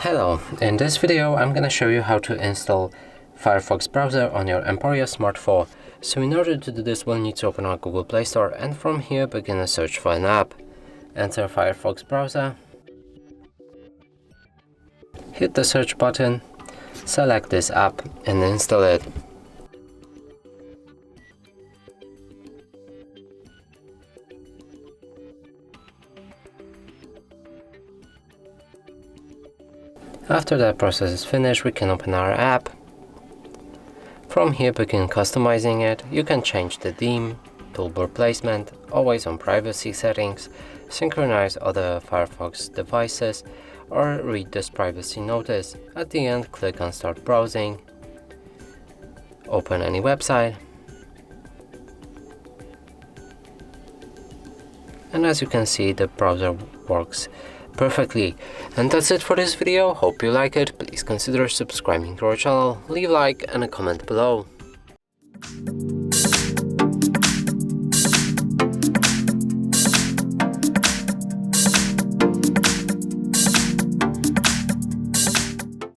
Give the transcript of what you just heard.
Hello, in this video I'm gonna show you how to install Firefox browser on your EMPORIA Smart 4. So in order to do this, we'll need to open our Google Play Store and from here begin a search for an app. Enter Firefox browser, hit the search button, select this app and install it. After that process is finished, we can open our app. From here begin customizing it. You can change the theme, toolbar placement, always on privacy settings, synchronize other Firefox devices, or read this privacy notice. At the end, click on Start Browsing, open any website, and as you can see, the browser works perfectly. And that's it for this video. Hope you like it. Please consider subscribing to our channel, leave a like and a comment below.